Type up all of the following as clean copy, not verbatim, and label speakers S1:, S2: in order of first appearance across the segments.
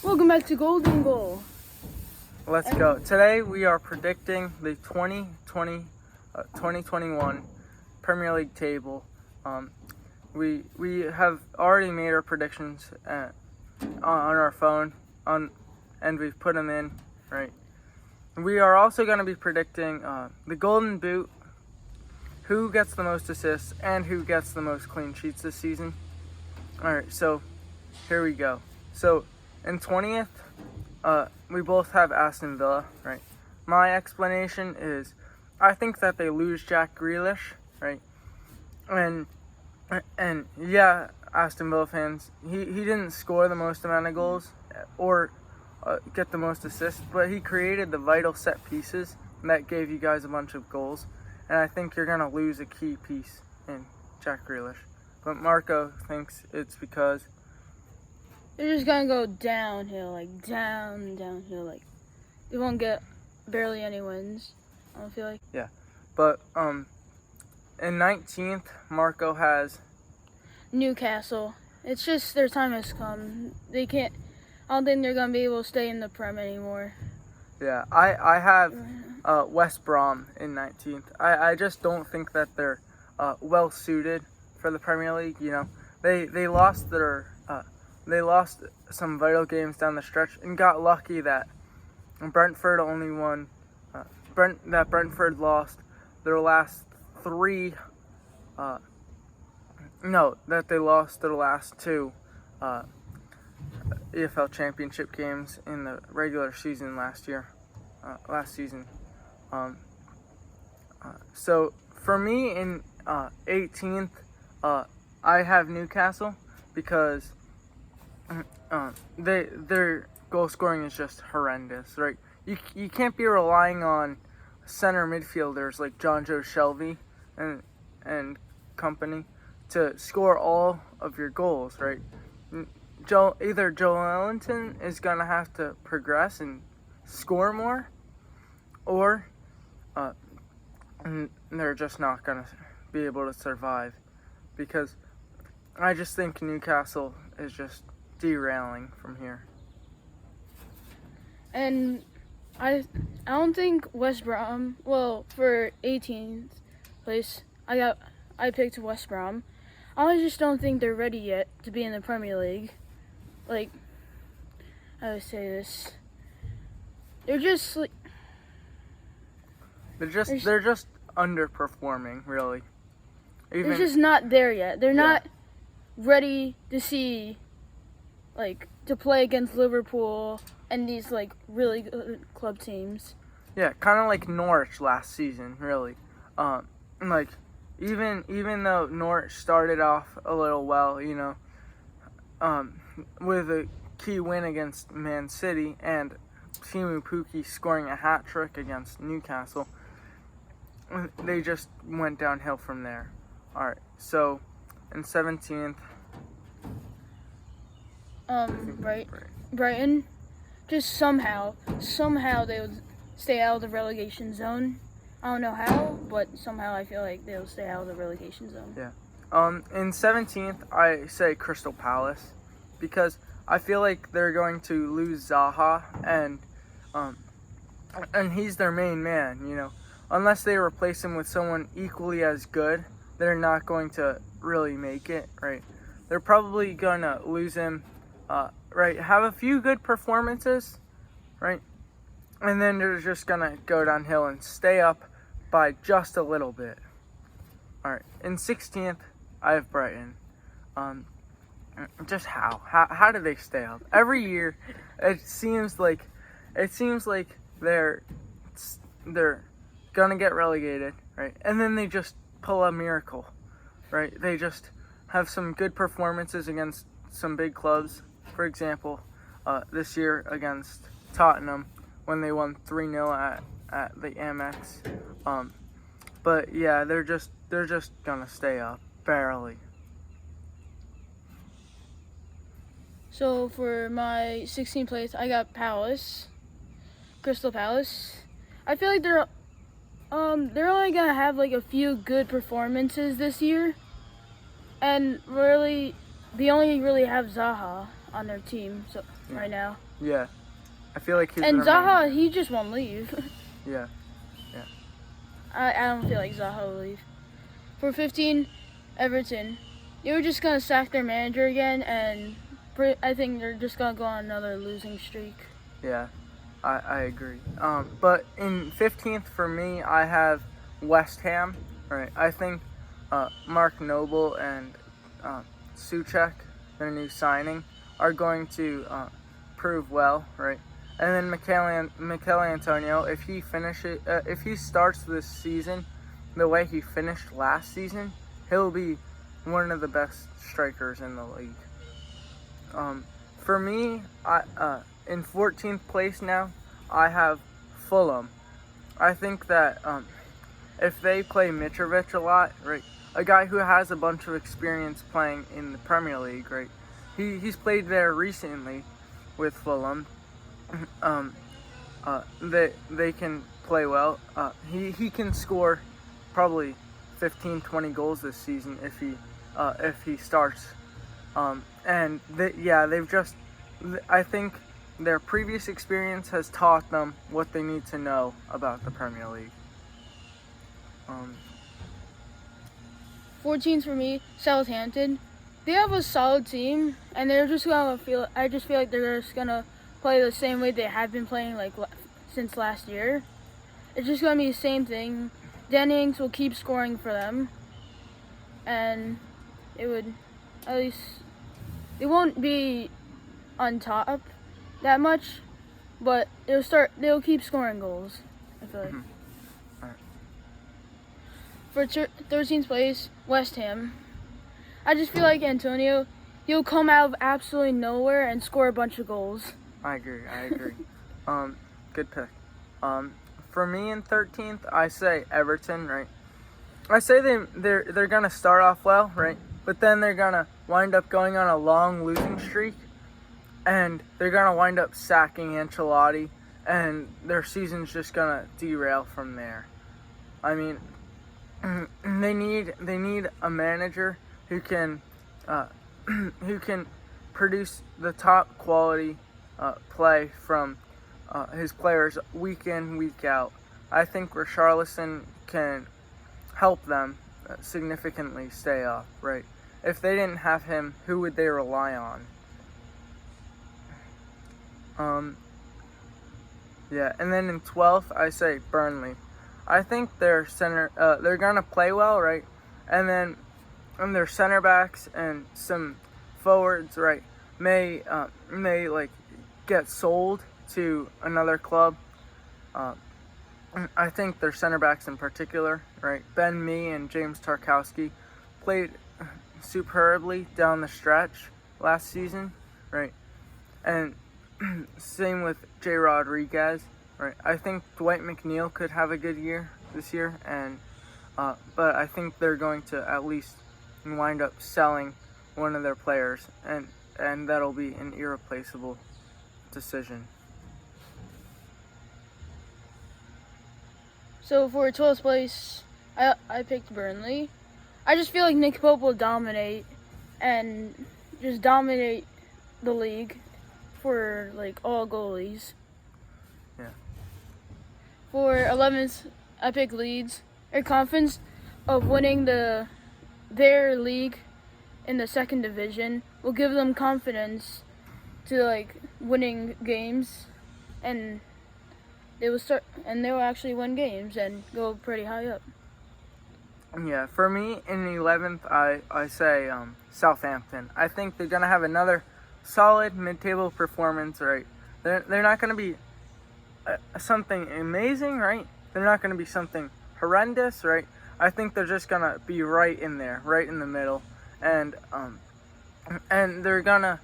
S1: Welcome back to Golden Goal.
S2: Let's go. Today we are predicting the 2021 Premier League table. We have already made our predictions on our phone, and we've put them in, right? We are also going to be predicting the Golden Boot, who gets the most assists, and who gets the most clean sheets this season. Alright, so here we go. So in 20th, we both have Aston Villa, right? My explanation is I think that they lose Jack Grealish, right? And yeah, Aston Villa fans, he didn't score the most amount of goals or get the most assists, but he created the vital set pieces that gave you guys a bunch of goals. And I think you're going to lose a key piece in Jack Grealish. But Marco thinks it's because
S1: They're just gonna go downhill, like downhill, like they won't get barely any wins. I don't feel like.
S2: Yeah, but in 19th, Marco has
S1: Newcastle. It's just their time has come. They can't. I don't think they're gonna be able to stay in the Prem anymore.
S2: Yeah, I have West Brom in 19th. I just don't think that they're well suited for the Premier League. You know, they lost some vital games down the stretch and got lucky that Brentford only won. Brentford lost their last three. They lost their last two EFL Championship games in the regular season last season. So for me in 18th, I have Newcastle because their goal scoring is just horrendous, right? You can't be relying on center midfielders like John Joe Shelby and company to score all of your goals, right? Either Joelinton is gonna have to progress and score more, or they're just not gonna be able to survive, because I just think Newcastle is just derailing from here.
S1: And I don't think West Brom. Well, for 18th place, I picked West Brom. I just don't think they're ready yet to be in the Premier League. Like, I would say this. They're just like
S2: they're just underperforming, really.
S1: They're just not there yet. They're not ready to see, like, to play against Liverpool and these like really good club teams.
S2: Yeah, kind of like Norwich last season, really. Like even though Norwich started off a little well, you know, with a key win against Man City and Timu Pukki scoring a hat trick against Newcastle, they just went downhill from there. All right, so in 17th,
S1: Brighton, just somehow they would stay out of the relegation zone. I don't know how, but somehow I feel like they'll stay out of the relegation zone.
S2: Yeah. In 17th, I say Crystal Palace, because I feel like they're going to lose Zaha, and he's their main man, you know. Unless they replace him with someone equally as good, they're not going to really make it, right? They're probably going to lose him, right? Have a few good performances, right? And then they're just going to go downhill and stay up by just a little bit. All right. In 16th, I have Brighton. Just how do they stay up? Every year, it seems like they're going to get relegated, right? And then they just pull a miracle, right? They just have some good performances against some big clubs. For example, this year against Tottenham, when they won 3-0 at the Amex. But yeah, they're just gonna stay up barely.
S1: So for my 16th place, I got Crystal Palace. I feel like they're only gonna have like a few good performances this year, and really they only really have Zaha. on their team
S2: Yeah.
S1: right now.
S2: Yeah, I feel like he's
S1: And
S2: gonna
S1: Zaha, he just won't leave.
S2: Yeah.
S1: I don't feel like Zaha will leave. For 15, Everton, they were just gonna sack their manager again, and I think they're just gonna go on another losing streak.
S2: Yeah, I agree. But in 15th for me, I have West Ham. Right, I think Mark Noble and Suchek, their new signing, are going to prove well. Right, and then Mikel Antonio, if he starts this season the way he finished last season, he'll be one of the best strikers in the league. For me, in 14th place now, I have Fulham. I think that if they play Mitrovic a lot, right, a guy who has a bunch of experience playing in the Premier League, right, he's played there recently with Fulham. They can play well. He can score probably 15, 20 goals this season if he starts. I think their previous experience has taught them what they need to know about the Premier League.
S1: 14th for me, Southampton. They have a solid team, and they're just gonna I just feel like they're just gonna play the same way they have been playing since last year. It's just gonna be the same thing. Dennings will keep scoring for them, and it won't be on top that much, but they'll keep scoring goals, I feel like.
S2: Mm-hmm. Alright.
S1: For 13th place, West Ham. I just feel like Antonio, he'll come out of absolutely nowhere and score a bunch of goals.
S2: I agree. Good pick. For me in 13th, I say Everton, right? I say they're gonna start off well, right? But then they're gonna wind up going on a long losing streak, and they're gonna wind up sacking Ancelotti, and their season's just gonna derail from there. I mean, they need a manager who can produce the top quality play from his players week in, week out. I think Richarlison can help them significantly stay up, right? If they didn't have him, who would they rely on? And then in 12th, I say Burnley. I think their they're gonna play well, right? And their center backs and some forwards, right, may get sold to another club. I think their center backs in particular, right, Ben Mee and James Tarkowski, played superbly down the stretch last season, right, and same with Jay Rodriguez, right. I think Dwight McNeil could have a good year this year, and but I think they're going to at least wind up selling one of their players, and that'll be an irreplaceable decision.
S1: So for 12th place, I picked Burnley. I just feel like Nick Pope will dominate and just dominate the league for all goalies.
S2: Yeah.
S1: For 11th, I picked Leeds. Their confidence of winning their league in the second division will give them confidence to winning games, and they will actually win games and go pretty high up.
S2: Yeah, for me in 11th, I say Southampton. I think they're gonna have another solid mid-table performance. Right, they're not gonna be something amazing, right? They're not gonna be something horrendous, right? I think they're just gonna be right in there, right in the middle, and they're gonna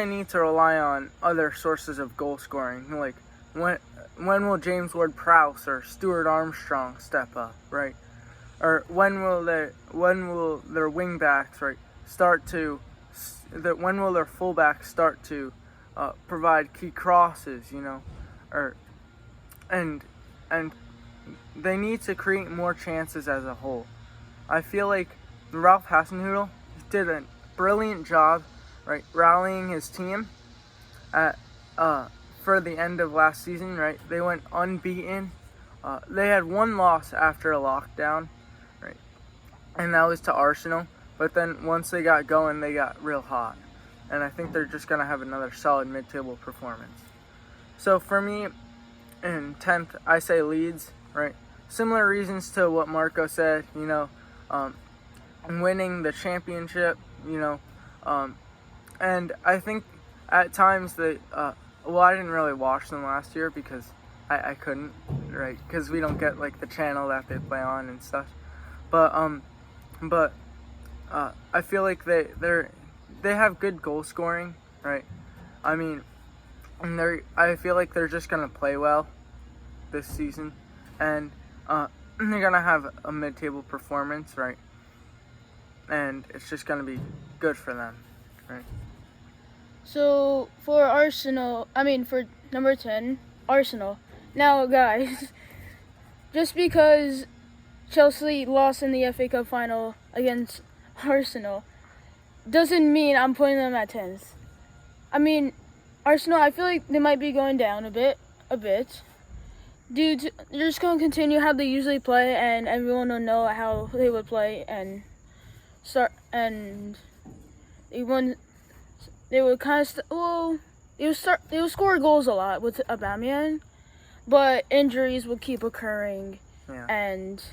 S2: need to rely on other sources of goal scoring. Like when will James Ward-Prowse or Stuart Armstrong step up, right? Or when will their wing backs, right, when will their fullbacks start to provide key crosses, and they need to create more chances as a whole. I feel like Ralph Hasenhüttl did a brilliant job right, rallying his team at for the end of last season, right? They went unbeaten. They had one loss after a lockdown, right? And that was to Arsenal. But then once they got going, they got real hot. And I think they're just going to have another solid mid-table performance. So for me, in 10th, I say Leeds, right? Similar reasons to what Marco said, winning the championship, and I think at times I didn't really watch them last year because I couldn't, right? Because we don't get like the channel that they play on and stuff. But I feel like they have good goal scoring, right? I mean, I feel like they're just gonna play well this season, and they're gonna have a mid-table performance, right? And it's just gonna be good for them, right?
S1: So for for number 10, Arsenal. Now, guys, just because Chelsea lost in the FA Cup final against Arsenal doesn't mean I'm putting them at 10th. I mean, Arsenal, I feel like they might be going down a bit. They're just going to continue how they usually play, and everyone will know how they would play and start. And they would score goals a lot with Aubameyang, but injuries will keep occurring, and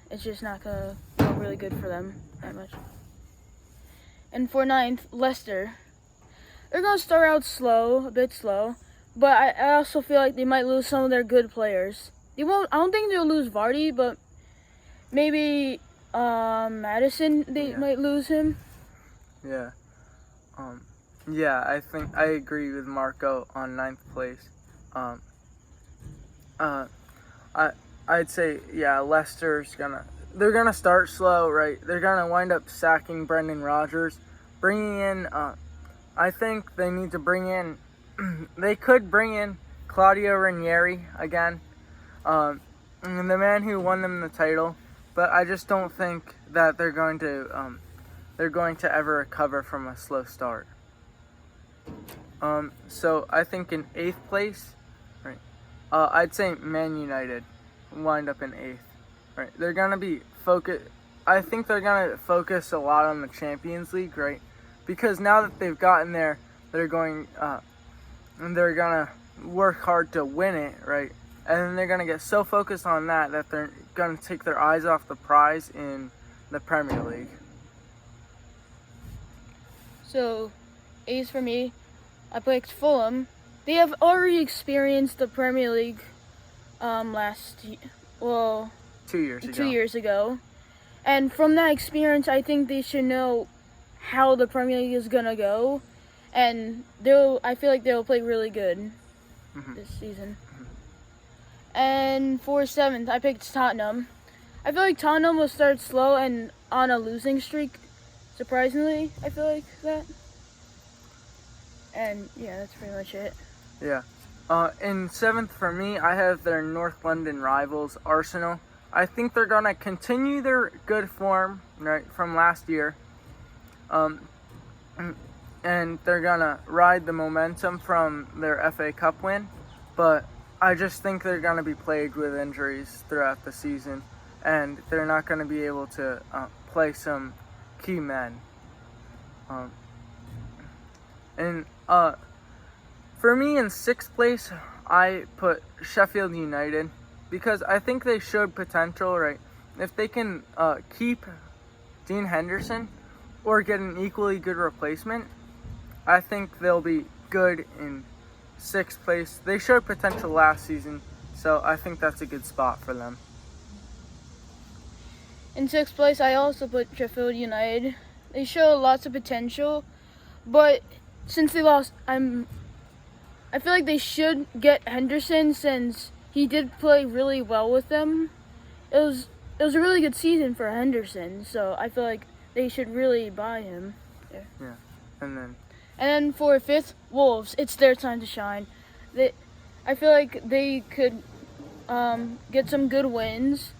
S1: it's just not going to go really good for them that much. And for 9th, Leicester. They're going to start out a bit slow, but I also feel like they might lose some of their good players. I don't think they'll lose Vardy, but maybe Madison, they might lose him.
S2: Yeah. I think I agree with Marco on 9th place. I'd say, Leicester's they're gonna start slow, right? They're gonna wind up sacking Brendan Rodgers, bringing in. I think they need to bring in. They could bring in Claudio Ranieri again, the man who won them the title. But I just don't think that they're going to ever recover from a slow start. So I think in 8th place, right? I'd say Man United wind up in 8th. Right, they're gonna be I think they're gonna focus a lot on the Champions League, right? Because now that they've gotten there, they're gonna work hard to win it, right? And then they're gonna get so focused on that they're gonna take their eyes off the prize in the Premier League.
S1: So, 8th for me, I picked Fulham. They have already experienced the Premier League
S2: 2 years ago.
S1: 2 years ago. And from that experience, I think they should know how the Premier League is going to go. And I feel like they'll play really good this season. And for 7th, I picked Tottenham. I feel like Tottenham will start slow and on a losing streak. Surprisingly, I feel like that. And that's pretty much it.
S2: Yeah. In 7th for me, I have their North London rivals, Arsenal. I think they're going to continue their good form, right, from last year. And they're going to ride the momentum from their FA Cup win. But I just think they're going to be plagued with injuries throughout the season. And they're not going to be able to play some key men. For me, in 6th place, I put Sheffield United because I think they showed potential, right? If they can keep Dean Henderson or get an equally good replacement, I think they'll be good in 6th place. They showed potential last season, so I think that's a good spot for them.
S1: In 6th place, I also put Sheffield United. They show lots of potential, but since they lost, I feel like they should get Henderson since he did play really well with them. It was a really good season for Henderson, so I feel like they should really buy him.
S2: Yeah. And
S1: then for 5th, Wolves. It's their time to shine. I feel like they could get some good wins.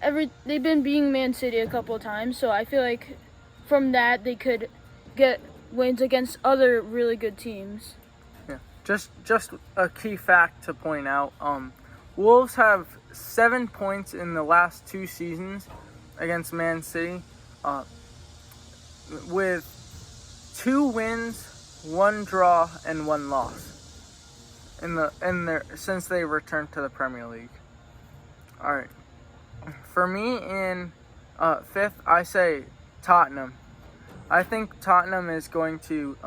S1: They've been beating Man City a couple of times, so I feel like from that they could get wins against other really good teams.
S2: Yeah. Just a key fact to point out. Wolves have 7 points in the last 2 seasons against Man City, with 2 wins, 1 draw, and 1 loss since they returned to the Premier League. All right. For me, in 5th, I say Tottenham. I think Tottenham is going to.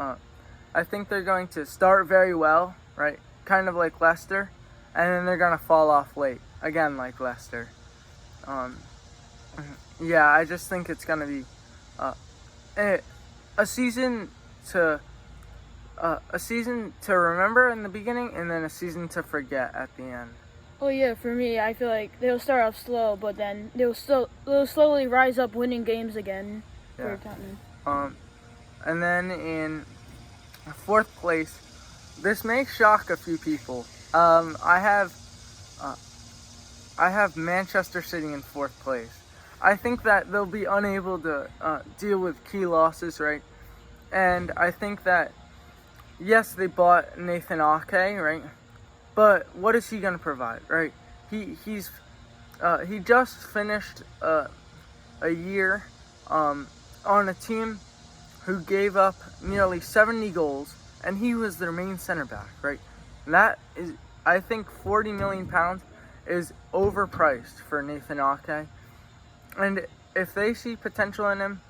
S2: I think they're going to start very well, right? Kind of like Leicester, and then they're gonna fall off late again, like Leicester. Yeah, I just think it's gonna be a season to remember in the beginning, and then a season to forget at the end.
S1: Oh yeah, for me, I feel like they'll start off slow, but then they'll slowly rise up, winning games again for Tottenham.
S2: And then in 4th place, this may shock a few people. I have Manchester City in 4th place. I think that they'll be unable to deal with key losses, right? And I think that, yes, they bought Nathan Ake, right? But what is he going to provide, right? He just finished a year on a team who gave up nearly 70 goals, and he was their main center back, right? That is, I think, £40 million is overpriced for Nathan Ake. And if they see potential in him,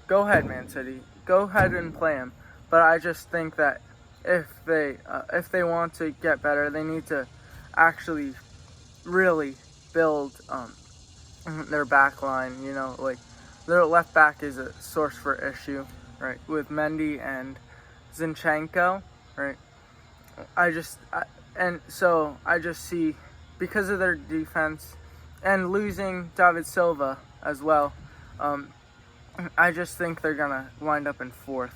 S2: go ahead, Man City. Go ahead and play him. But I just think that if they want to get better, they need to actually really build their back line. You know, like their left back is a source for issue, right? With Mendy and Zinchenko, right? So I just see, because of their defense and losing David Silva as well, I just think they're gonna wind up in 4th.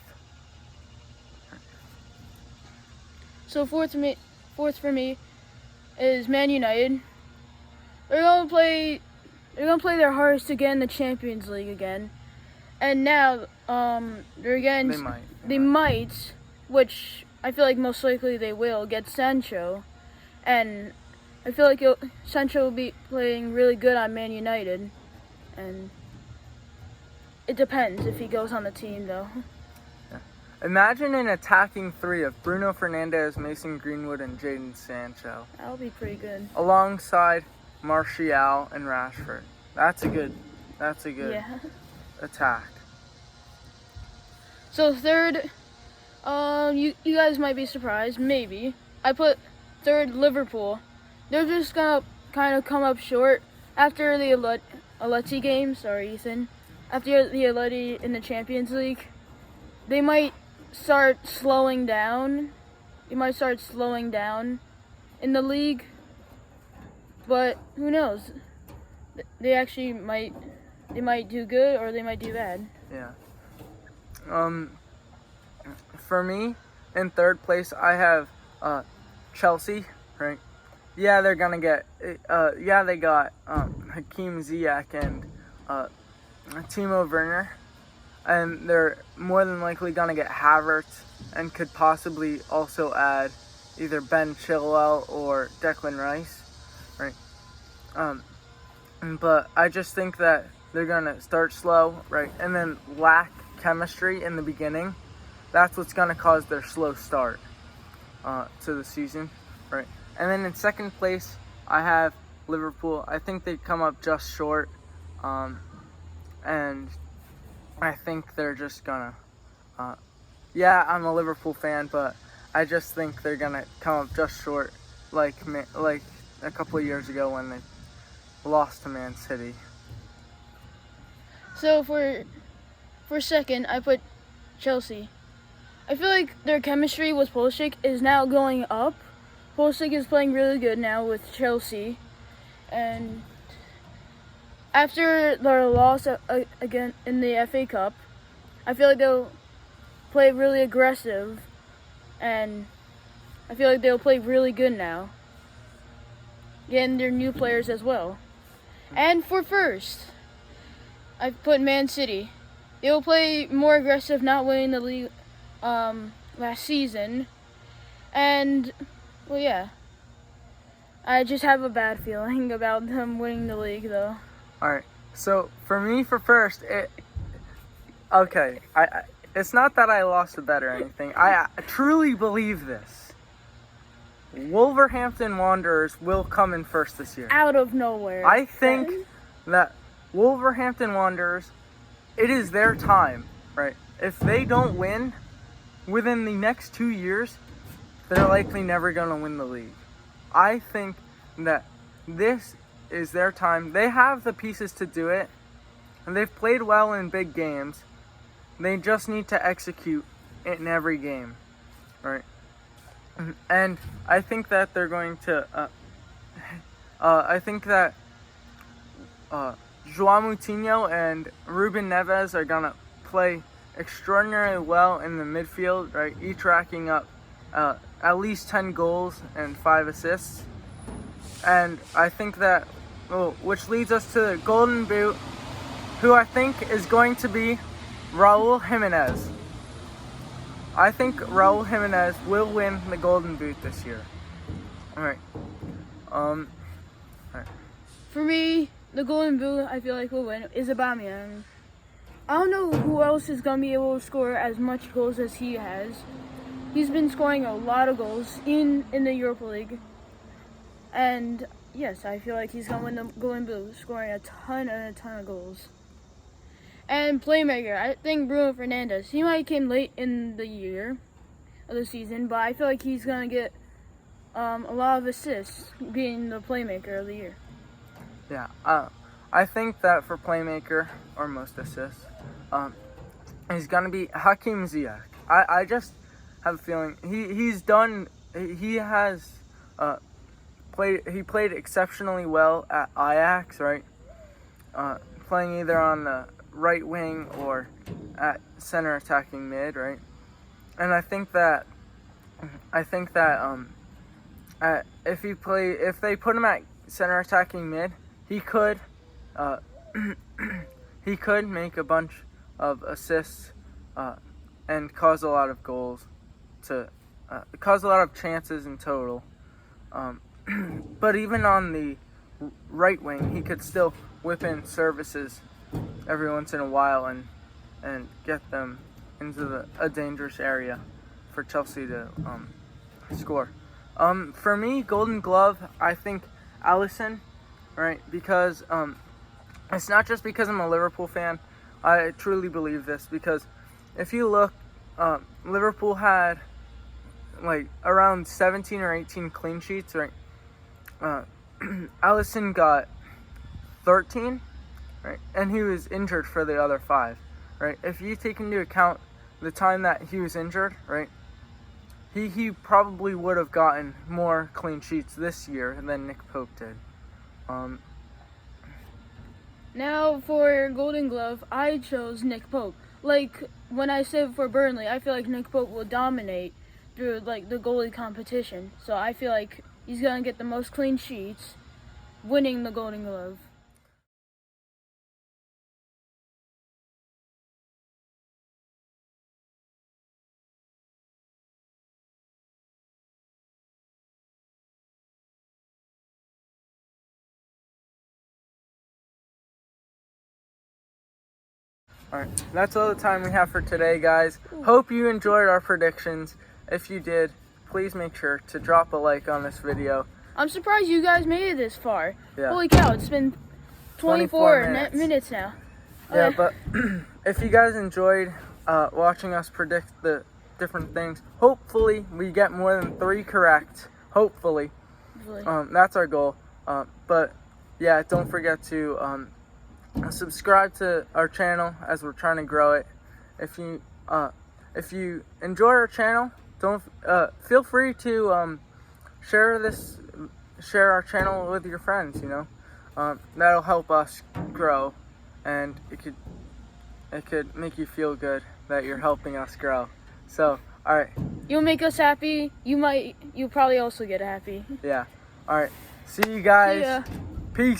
S1: So fourth for me is Man United. They're gonna play their hardest to get in the Champions League again, and now they might, which I feel like most likely they will, get Sancho, and I feel like Sancho will be playing really good on Man United, and it depends if he goes on the team though.
S2: Imagine an attacking 3 of Bruno Fernandes, Mason Greenwood, and Jadon Sancho.
S1: That'll be pretty good.
S2: Alongside Martial and Rashford. That's a good attack.
S1: So 3rd, you guys might be surprised, maybe. I put 3rd Liverpool. They're just gonna kind of come up short after the Atleti game. Sorry, Ethan. After the Atleti in the Champions League, they might start slowing down. They might start slowing down in the league, but who knows? They actually might do good or they might do bad.
S2: Yeah. For me, in 3rd place, I have Chelsea. Right. Yeah, they're gonna get. They got Hakeem Ziyech and Timo Werner. And they're more than likely going to get Havertz and could possibly also add either Ben Chilwell or Declan Rice, right? But I just think that they're going to start slow, right? And then lack chemistry in the beginning. That's what's going to cause their slow start to the season, right? And then in 2nd place, I have Liverpool. I think they come up just short, and I think they're just gonna, I'm a Liverpool fan, but I just think they're gonna come up just short, like a couple of years ago when they lost to Man City.
S1: So for 2nd, I put Chelsea. I feel like their chemistry with Pulisic is now going up. Pulisic is playing really good now with Chelsea, and after their loss again in the FA Cup, I feel like they'll play really aggressive, and I feel like they'll play really good now, getting their new players as well. And for 1st, I put Man City. They'll play more aggressive, not winning the league last season. And, well, yeah. I just have a bad feeling about them winning the league, though.
S2: All right. So for me, for first, it's not that I lost a bet or anything. I truly believe this. Wolverhampton Wanderers will come in first this year.
S1: Out of nowhere.
S2: I think that Wolverhampton Wanderers, it is their time, right? If they don't win within the next 2 years, they're likely never going to win the league. I think that this is their time. They have the pieces to do it, and they've played well in big games. They just need to execute in every game, right? And I think that they're going to. I think that João Moutinho and Ruben Neves are gonna play extraordinarily well in the midfield, right? Each racking up at least 10 goals and 5 assists. And I think that, which leads us to the Golden Boot, who I think is going to be Raúl Jiménez. I think Raúl Jiménez will win the Golden Boot this year. All right.
S1: For me, the Golden Boot, I feel like will win is Aubameyang. I don't know who else is going to be able to score as much goals as he has. He's been scoring a lot of goals in the Europa League. And yes, I feel like he's going to win the Golden Boot, scoring a ton of goals. And playmaker, I think Bruno Fernandes. He might came late in the year of the season, but I feel like he's going to get a lot of assists being the playmaker of the year.
S2: Yeah, I think that for playmaker, or most assists, he's going to be Hakim Ziyech. I just have a feeling he played exceptionally well at Ajax, right? Playing either on the right wing or at center attacking mid, right? And I think that if they put him at center attacking mid, he could make a bunch of assists and cause a lot of goals, cause a lot of chances in total. But even on the right wing, he could still whip in services every once in a while and get them into a dangerous area for Chelsea to score. For me, Golden Glove, I think Alisson, right? Because it's not just because I'm a Liverpool fan. I truly believe this because if you look, Liverpool had like around 17 or 18 clean sheets, right? Alisson got 13, right? And he was injured for the other 5, right? If you take into account the time that he was injured, right? He probably would have gotten more clean sheets this year than Nick Pope did.
S1: Now for Golden Glove, I chose Nick Pope. Like when I said for Burnley, I feel like Nick Pope will dominate through like the goalie competition. So I feel like he's gonna get the most clean sheets, winning the Golden Glove.
S2: Alright, that's all the time we have for today, guys. Hope you enjoyed our predictions. If you did, please make sure to drop a like on this video.
S1: I'm surprised you guys made it this far.
S2: Yeah.
S1: Holy cow, it's been 24 minutes now.
S2: Yeah, but if you guys enjoyed watching us predict the different things, hopefully we get more than 3 correct. Hopefully. That's our goal. But yeah, don't forget to subscribe to our channel as we're trying to grow it. If you enjoy our channel, don't feel free to share our channel with your friends. That'll help us grow, and it could make you feel good that you're helping us grow. So, all right.
S1: You'll make us happy. You'll probably also get happy.
S2: Yeah. All right. See you guys.
S1: See ya.
S2: Peace.